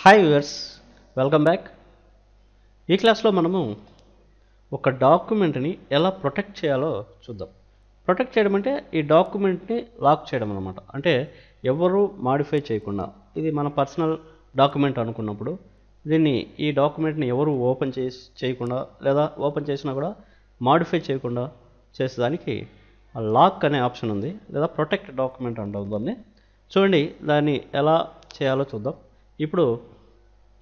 Hi viewers, welcome back. ఈ క్లాస్లో మనము ఒక డాక్యుమెంట్ని ఎలా ప్రొటెక్ట్ చేయాలో చూద్దాం. ప్రొటెక్ట్ చేయడం అంటే ఈ డాక్యుమెంట్ని లాక్ చేయడం అనమాట. అంటే ఎవరు మాడిఫై చేయకుండా, ఇది మన పర్సనల్ డాక్యుమెంట్ అనుకున్నప్పుడు ఈ డాక్యుమెంట్ని ఎవరు ఓపెన్ చేయకుండా, లేదా ఓపెన్ చేసినా కూడా మాడిఫై చేయకుండా చేసేదానికి లాక్ అనే ఆప్షన్ ఉంది, లేదా ప్రొటెక్ట్ డాక్యుమెంట్ అంటాం దాన్ని. చూడండి, దాన్ని ఎలా చేయాలో చూద్దాం. ఇప్పుడు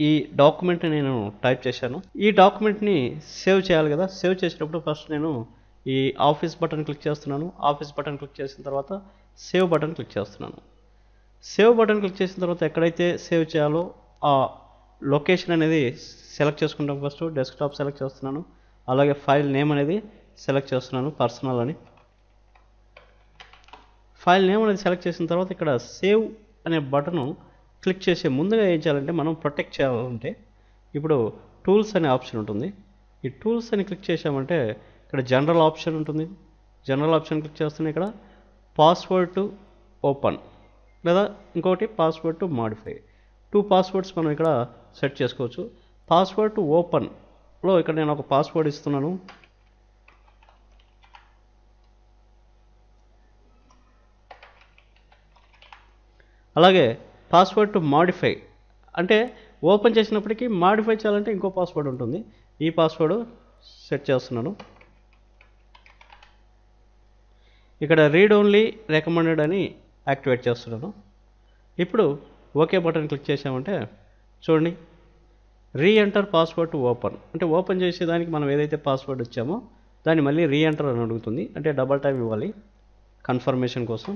ఈ డాక్యుమెంట్ని నేను టైప్ చేశాను. ఈ డాక్యుమెంట్ని సేవ్ చేయాలి కదా. సేవ్ చేసేటప్పుడు ఫస్ట్ నేను ఈ ఆఫీస్ బటన్ క్లిక్ చేస్తున్నాను. ఆఫీస్ బటన్ క్లిక్ చేసిన తర్వాత సేవ్ బటన్ క్లిక్ చేస్తున్నాను. సేవ్ బటన్ క్లిక్ చేసిన తర్వాత ఎక్కడైతే సేవ్ చేయాలో ఆ లొకేషన్ అనేది సెలెక్ట్ చేసుకుంటాం. ఫస్ట్ డెస్క్టాప్ సెలెక్ట్ చేస్తున్నాను. అలాగే ఫైల్ నేమ్ అనేది సెలెక్ట్ చేస్తున్నాను, పర్సనల్ అని. ఫైల్ నేమ్ అనేది సెలెక్ట్ చేసిన తర్వాత ఇక్కడ సేవ్ అనే బటను క్లిక్ చేసే ముందుగా ఏం చేయాలంటే, మనం ప్రొటెక్ట్ చేయాలంటే ఇప్పుడు టూల్స్ అనే ఆప్షన్ ఉంటుంది. ఈ టూల్స్ అని క్లిక్ చేసామంటే ఇక్కడ జనరల్ ఆప్షన్ ఉంటుంది. జనరల్ ఆప్షన్ క్లిక్ చేస్తున్నా ఇక్కడ పాస్వర్డ్ టు ఓపెన్, లేదా ఇంకోటి పాస్వర్డ్ టు మాడిఫై. 2 పాస్వర్డ్స్ మనం ఇక్కడ సెట్ చేసుకోవచ్చు. పాస్వర్డ్ టు ఓపెన్లో ఇక్కడ నేను ఒక పాస్వర్డ్ ఇస్తున్నాను. అలాగే పాస్వర్డ్ టు మాడిఫై అంటే ఓపెన్ చేసినప్పటికీ మాడిఫై చేయాలంటే ఇంకో పాస్వర్డ్ ఉంటుంది. ఈ పాస్వర్డ్ సెట్ చేస్తున్నాను. ఇక్కడ రీడ్ ఓన్లీ రికమెండెడ్ అని యాక్టివేట్ చేస్తున్నాను. ఇప్పుడు ఓకే బటన్ క్లిక్ చేసామంటే చూడండి, రీఎంటర్ పాస్వర్డ్ టు ఓపెన్ అంటే ఓపెన్ చేసేదానికి మనం ఏదైతే పాస్వర్డ్ ఇచ్చామో దాన్ని మళ్ళీ రీఎంటర్ అని అడుగుతుంది. అంటే డబల్ టైం ఇవ్వాలి కన్ఫర్మేషన్ కోసం.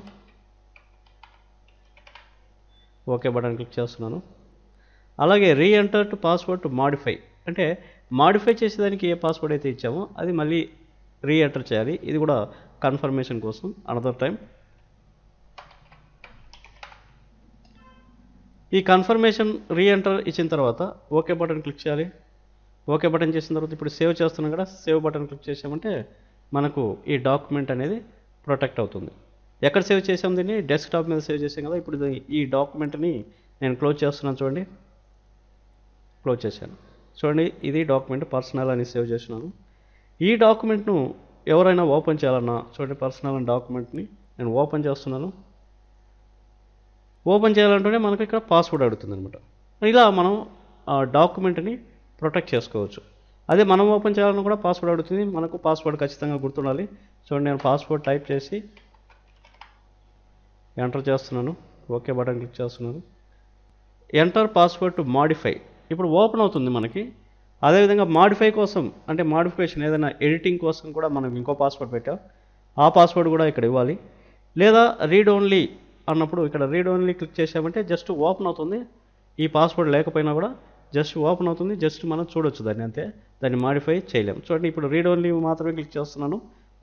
ఓకే బటన్ క్లిక్ చేస్తున్నాను. అలాగే re-enter to password to modify అంటే మాడిఫై చేసేదానికి ఏ పాస్వర్డ్ అయితే ఇచ్చామో అది మళ్ళీ రీఎంటర్ చేయాలి. ఇది కూడా కన్ఫర్మేషన్ కోసం అనదర్ టైం. ఈ కన్ఫర్మేషన్ రీఎంటర్ ఇచ్చిన తర్వాత ఓకే బటన్ క్లిక్ చేయాలి. ఓకే బటన్ చేసిన తర్వాత ఇప్పుడు సేవ్ చేస్తున్నాం కదా, సేవ్ బటన్ క్లిక్ చేసామంటే మనకు ఈ డాక్యుమెంట్ అనేది ప్రొటెక్ట్ అవుతుంది. ఎక్కడ సేవ్ చేసాం? దీన్ని డెస్క్టాప్ మీద సేవ్ చేసాం కదా. ఇప్పుడు ఈ డాక్యుమెంట్ని నేను క్లోజ్ చేస్తున్నాను. చూడండి, క్లోజ్ చేశాను. చూడండి, ఇది డాక్యుమెంట్ పర్సనల్ అని సేవ్ చేస్తున్నాను. ఈ డాక్యుమెంట్ను ఎవరైనా ఓపెన్ చేయాలన్నా చూడండి, పర్సనల్ అనే డాక్యుమెంట్ని నేను ఓపెన్ చేస్తున్నాను. ఓపెన్ చేయాలంటేనే మనకు ఇక్కడ పాస్వర్డ్ అడుగుతుంది అనమాట. ఇలా మనం ఆ డాక్యుమెంట్ని ప్రొటెక్ట్ చేసుకోవచ్చు. అదే మనం ఓపెన్ చేయాలన్నా కూడా పాస్వర్డ్ అడుగుతుంది. మనకు పాస్వర్డ్ ఖచ్చితంగా గుర్తుండాలి. చూడండి, నేను పాస్వర్డ్ టైప్ చేసి ఎంటర్ చేస్తున్నాను. ఓకే బటన్ క్లిక్ చేస్తున్నాను. ఎంటర్ పాస్వర్డ్ టు మాడిఫై ఇప్పుడు ఓపెన్ అవుతుంది మనకి. అదేవిధంగా మాడిఫై కోసం అంటే మాడిఫికేషన్ ఏదైనా ఎడిటింగ్ కోసం కూడా మనం ఇంకో పాస్వర్డ్ పెట్టాం. ఆ పాస్వర్డ్ కూడా ఇక్కడ ఇవ్వాలి. లేదా రీడ్ ఓన్లీ అన్నప్పుడు ఇక్కడ రీడ్ ఓన్లీ క్లిక్ చేసామంటే జస్ట్ ఓపెన్ అవుతుంది. ఈ పాస్వర్డ్ లేకపోయినా కూడా జస్ట్ ఓపెన్ అవుతుంది. జస్ట్ మనం చూడొచ్చు దాన్ని, అంతే. దాన్ని మాడిఫై చేయలేము. చూడండి, ఇప్పుడు రీడ్ ఓన్లీ మాత్రమే క్లిక్ చేస్తున్నాను.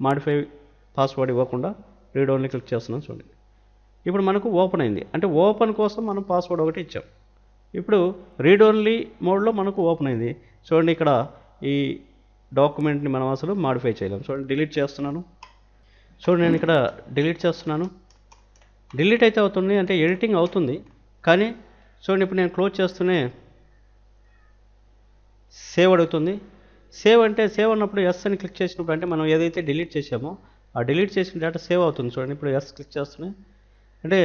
మాడిఫై పాస్వర్డ్ ఇవ్వకుండా రీడ్ ఓన్లీ క్లిక్ చేస్తున్నాను. చూడండి, ఇప్పుడు మనకు ఓపెన్ అయింది. అంటే ఓపెన్ కోసం మనం పాస్వర్డ్ ఒకటి ఇచ్చాం. ఇప్పుడు రీడ్ ఓన్లీ మోడ్లో మనకు ఓపెన్ అయింది. చూడండి, ఇక్కడ ఈ డాక్యుమెంట్ని మనం అసలు మాడిఫై చేయలేం. చూడండి, డిలీట్ చేస్తున్నాను. చూడండి, నేను ఇక్కడ డిలీట్ చేస్తున్నాను. డిలీట్ అయితే అవుతుంది, అంటే ఎడిటింగ్ అవుతుంది. కానీ చూడండి, ఇప్పుడు నేను క్లోజ్ చేస్తూనే సేవ్ అడుగుతుంది. సేవ్ అంటే సేవ్ అన్నప్పుడు ఎస్ అని క్లిక్ చేసినప్పుడు అంటే మనం ఏదైతే డిలీట్ చేసామో ఆ డిలీట్ చేసిన డేటా సేవ్ అవుతుంది. చూడండి, ఇప్పుడు ఎస్ క్లిక్ చేస్తూనే అంటే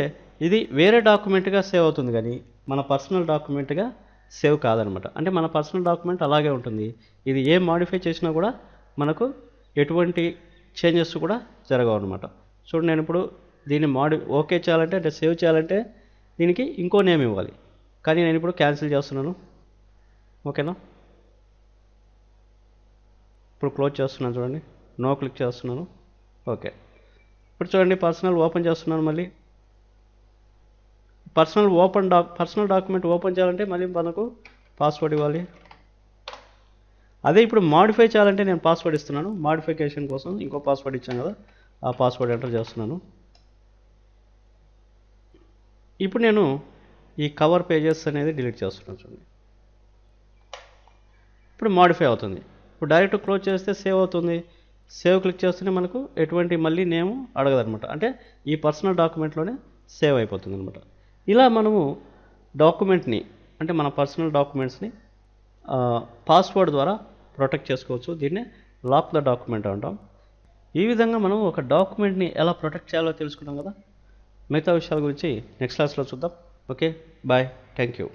ఇది వేరే డాక్యుమెంట్గా సేవ్ అవుతుంది, కానీ మన పర్సనల్ డాక్యుమెంట్గా సేవ్ కాదనమాట. అంటే మన పర్సనల్ డాక్యుమెంట్ అలాగే ఉంటుంది. ఇది ఏ మాడిఫై చేసినా కూడా మనకు ఎటువంటి చేంజెస్ కూడా జరగవు అనమాట. చూడండి, నేను ఇప్పుడు దీన్ని ఓకే చేయాలంటే అంటే సేవ్ చేయాలంటే దీనికి ఇంకో నేమ్ ఇవ్వాలి. కానీ నేను ఇప్పుడు క్యాన్సిల్ చేస్తున్నాను. ఓకేనా, ఇప్పుడు క్లోజ్ చేస్తున్నాను. చూడండి, నో క్లిక్ చేస్తున్నాను. ఓకే, ఇప్పుడు చూడండి, పర్సనల్ ఓపెన్ చేస్తున్నాను. మళ్ళీ పర్సనల్ డాక్యుమెంట్ ఓపెన్ చేయాలంటే మళ్ళీ మనకు పాస్వర్డ్ ఇవ్వాలి. అదే ఇప్పుడు మాడిఫై చేయాలంటే నేను పాస్వర్డ్ ఇస్తున్నాను. మాడిఫికేషన్ కోసం ఇంకో పాస్వర్డ్ ఇచ్చాను కదా, ఆ పాస్వర్డ్ ఎంటర్ చేస్తున్నాను. ఇప్పుడు నేను ఈ కవర్ పేజెస్ అనేది డిలీట్ చేస్తున్నాను. చూడండి, ఇప్పుడు మాడిఫై అవుతుంది. ఇప్పుడు డైరెక్ట్ క్లోజ్ చేస్తే సేవ్ అవుతుంది. సేవ్ క్లిక్ చేస్తేనే మనకు ఎటువంటి మళ్ళీ నేమ్ అడగదనమాట. అంటే ఈ పర్సనల్ డాక్యుమెంట్లోనే సేవ్ అయిపోతుంది అనమాట. ఇలా మనము డాక్యుమెంట్ని అంటే మన పర్సనల్ డాక్యుమెంట్స్ని పాస్వర్డ్ ద్వారా ప్రొటెక్ట్ చేసుకోవచ్చు. దీన్నే లాక్ ద డాక్యుమెంట్ అంటాం. ఈ విధంగా మనం ఒక డాక్యుమెంట్ని ఎలా ప్రొటెక్ట్ చేయాలో తెలుసుకున్నాం కదా. మిగతా విషయాల గురించి నెక్స్ట్ క్లాస్లో చూద్దాం. Okay, bye, thank you.